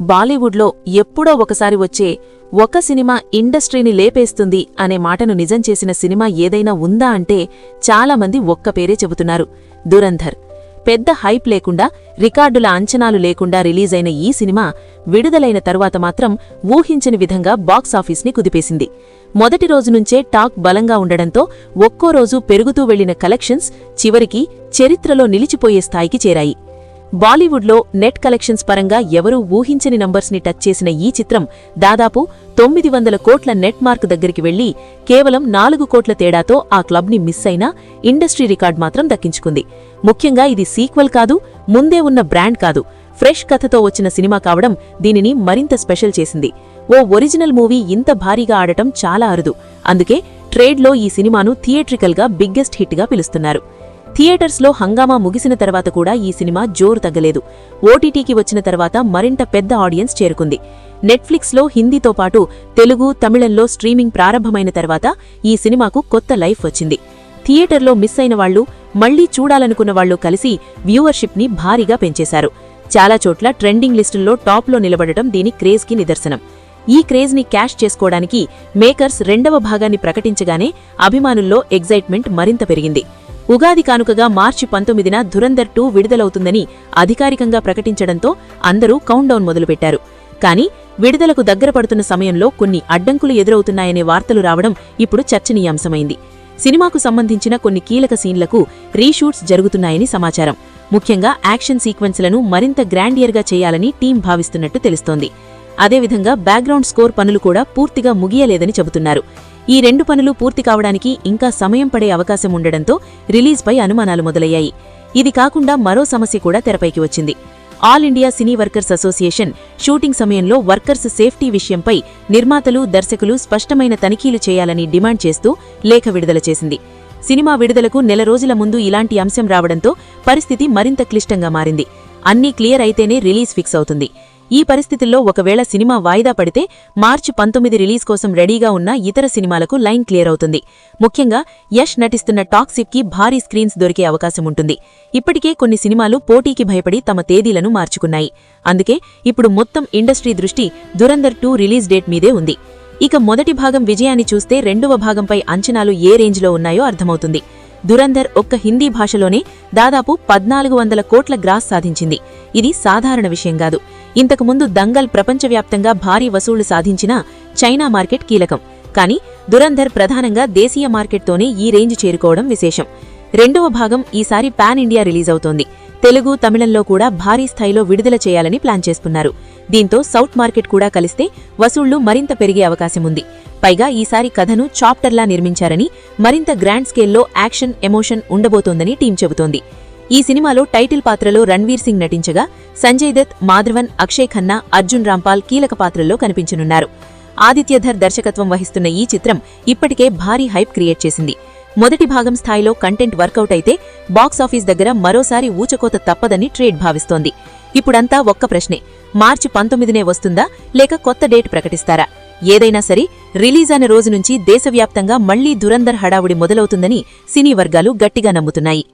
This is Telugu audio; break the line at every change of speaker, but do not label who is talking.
బాలీవుడ్లో ఎప్పుడో ఒకసారి వచ్చే ఒక సినిమా ఇండస్ట్రీని లేపేస్తుంది అనే మాటను నిజం చేసిన సినిమా ఏదైనా ఉందా అంటే చాలామంది ఒక్క పేరే చెబుతున్నారు, దురంధర్. పెద్ద హైప్ లేకుండా, రికార్డుల అంచనాలు లేకుండా రిలీజైన ఈ సినిమా విడుదలైన తరువాత మాత్రం ఊహించని విధంగా బాక్సాఫీస్ని కుదిపేసింది. మొదటి రోజు నుంచే టాక్ బలంగా ఉండడంతో ఒక్కో రోజు పెరుగుతూ వెళ్లిన కలెక్షన్స్ చివరికి చరిత్రలో నిలిచిపోయే స్థాయికి చేరాయి. బాలీవుడ్లో నెట్ కలెక్షన్స్ పరంగా ఎవరూ ఊహించని నంబర్స్ని టచ్ చేసిన ఈ చిత్రం దాదాపు 900 కోట్ల నెట్ మార్క్ దగ్గరికి వెళ్లి కేవలం 4 కోట్ల తేడాతో ఆ క్లబ్ని మిస్ అయినా ఇండస్ట్రీ రికార్డ్ మాత్రం దక్కించుకుంది. ముఖ్యంగా ఇది సీక్వెల్ కాదు, ముందే ఉన్న బ్రాండ్ కాదు, ఫ్రెష్ కథతో వచ్చిన సినిమా కావడం దీనిని మరింత స్పెషల్ చేసింది. ఓ ఒరిజినల్ మూవీ ఇంత భారీగా ఆడటం చాలా అరుదు. అందుకే ట్రేడ్లో ఈ సినిమాను థియేట్రికల్గా బిగ్గెస్ట్ హిట్గా పిలుస్తున్నారు. థియేటర్స్లో హంగామా ముగిసిన తర్వాత కూడా ఈ సినిమా జోరు తగ్గలేదు. ఓటీటీకి వచ్చిన తర్వాత మరింత పెద్ద ఆడియన్స్ చేరుకుంది. నెట్ఫ్లిక్స్లో హిందీతో పాటు తెలుగు, తమిళంలో స్ట్రీమింగ్ ప్రారంభమైన తర్వాత ఈ సినిమాకు కొత్త లైఫ్ వచ్చింది. థియేటర్లో మిస్ అయిన వాళ్లు, మళ్లీ చూడాలనుకున్న వాళ్లు కలిసి వ్యూవర్షిప్ని భారీగా పెంచేశారు. చాలా చోట్ల ట్రెండింగ్ లిస్టుల్లో టాప్లో నిలబడటం దీని క్రేజ్కి నిదర్శనం. ఈ క్రేజ్ని క్యాష్ చేసుకోవడానికి మేకర్స్ రెండవ భాగాన్ని ప్రకటించగానే అభిమానుల్లో ఎగ్జైట్మెంట్ మరింత పెరిగింది. ఉగాది కానుకగా మార్చి 19న దురంధర్ 2 విడుదలవుతుందని అధికారికంగా ప్రకటించడంతో అందరూ కౌంట్డౌన్ మొదలుపెట్టారు. కానీ విడుదలకు దగ్గర పడుతున్న సమయంలో కొన్ని అడ్డంకులు ఎదురవుతున్నాయనే వార్తలు రావడం ఇప్పుడు చర్చనీయాంశమైంది. సినిమాకు సంబంధించిన కొన్ని కీలక సీన్లకు రీషూట్స్ జరుగుతున్నాయని సమాచారం. ముఖ్యంగా యాక్షన్ సీక్వెన్స్లను మరింత గ్రాండియర్గా చేయాలని టీం భావిస్తున్నట్టు తెలుస్తోంది. అదేవిధంగా బ్యాక్గ్రౌండ్ స్కోర్ పనులు కూడా పూర్తిగా ముగియలేదని చెబుతున్నారు. ఈ 2 పనులు పూర్తి కావడానికి ఇంకా సమయం పడే అవకాశం ఉండడంతో రిలీజ్పై అనుమానాలు మొదలయ్యాయి. ఇది కాకుండా మరో సమస్య కూడా తెరపైకి వచ్చింది. ఆల్ ఇండియా సినీ వర్కర్స్ అసోసియేషన్ షూటింగ్ సమయంలో వర్కర్స్ సేఫ్టీ విషయంపై నిర్మాతలు, దర్శకులు స్పష్టమైన తనిఖీలు చేయాలని డిమాండ్ చేస్తూ లేఖ విడుదల చేసింది. సినిమా విడుదలకు నెల రోజుల ముందు ఇలాంటి అంశం రావడంతో పరిస్థితి మరింత క్లిష్టంగా మారింది. అన్నీ క్లియర్ అయితేనే రిలీజ్ ఫిక్స్ అవుతుంది. ఈ పరిస్థితుల్లో ఒకవేళ సినిమా వాయిదా పడితే మార్చి 19 రిలీజ్ కోసం రెడీగా ఉన్న ఇతర సినిమాలకు లైన్ క్లియర్ అవుతుంది. ముఖ్యంగా యష్ నటిస్తున్న టాక్సిక్కి భారీ స్క్రీన్స్ దొరికే అవకాశం ఉంటుంది. ఇప్పటికే కొన్ని సినిమాలు పోటీకి భయపడి తమ తేదీలను మార్చుకున్నాయి. అందుకే ఇప్పుడు మొత్తం ఇండస్ట్రీ దృష్టి దురంధర్ 2 రిలీజ్ డేట్ మీదే ఉంది. ఇక మొదటి భాగం విజయాన్ని చూస్తే రెండవ భాగంపై అంచనాలు ఏ రేంజ్లో ఉన్నాయో అర్థమవుతుంది. దురంధర్ ఒక్క హిందీ భాషలోనే దాదాపు 1400 కోట్ల గ్రాస్ సాధించింది. ఇది సాధారణ విషయం కాదు. ఇంతకుముందు దంగల్ ప్రపంచవ్యాప్తంగా భారీ వసూళ్లు సాధించినా చైనా మార్కెట్ కీలకం. కానీ దురంధర్ ప్రధానంగా దేశీయ మార్కెట్తోనే ఈ రేంజ్ చేరుకోవడం విశేషం. రెండవ భాగం ఈసారి పాన్ ఇండియా రిలీజ్ అవుతోంది. తెలుగు, తమిళంలో కూడా భారీ స్థాయిలో విడుదల చేయాలని ప్లాన్ చేస్తున్నారు. దీంతో సౌత్ మార్కెట్ కూడా కలిస్తే వసూళ్లు మరింత పెరిగే అవకాశముంది. పైగా ఈసారి కథను చాప్టర్లా నిర్మించారని, మరింత గ్రాండ్ స్కేల్లో యాక్షన్, ఎమోషన్ ఉండబోతోందని టీం చెబుతోంది. ఈ సినిమాలో టైటిల్ పాత్రలో రణ్వీర్ సింగ్ నటించగా సంజయ్ దత్, మాధవన్, అక్షయ్ ఖన్నా, అర్జున్ రాంపాల్ కీలక పాత్రల్లో కనిపించనున్నారు. ఆదిత్యధర్ దర్శకత్వం వహిస్తున్న ఈ చిత్రం ఇప్పటికే భారీ హైప్ క్రియేట్ చేసింది. మొదటి భాగం స్థాయిలో కంటెంట్ వర్కౌట్ అయితే బాక్సాఫీస్ దగ్గర మరోసారి ఊచకోత తప్పదని ట్రేడ్ భావిస్తోంది. ఇప్పుడంతా ఒక్క ప్రశ్నే, మార్చి 19నే వస్తుందా లేక కొత్త డేట్ ప్రకటిస్తారా? ఏదైనా సరే రిలీజ్ అయిన రోజు నుంచి దేశవ్యాప్తంగా మళ్లీ దురంధర్ హడావుడి మొదలవుతుందని సినీ వర్గాలు గట్టిగా నమ్ముతున్నాయి.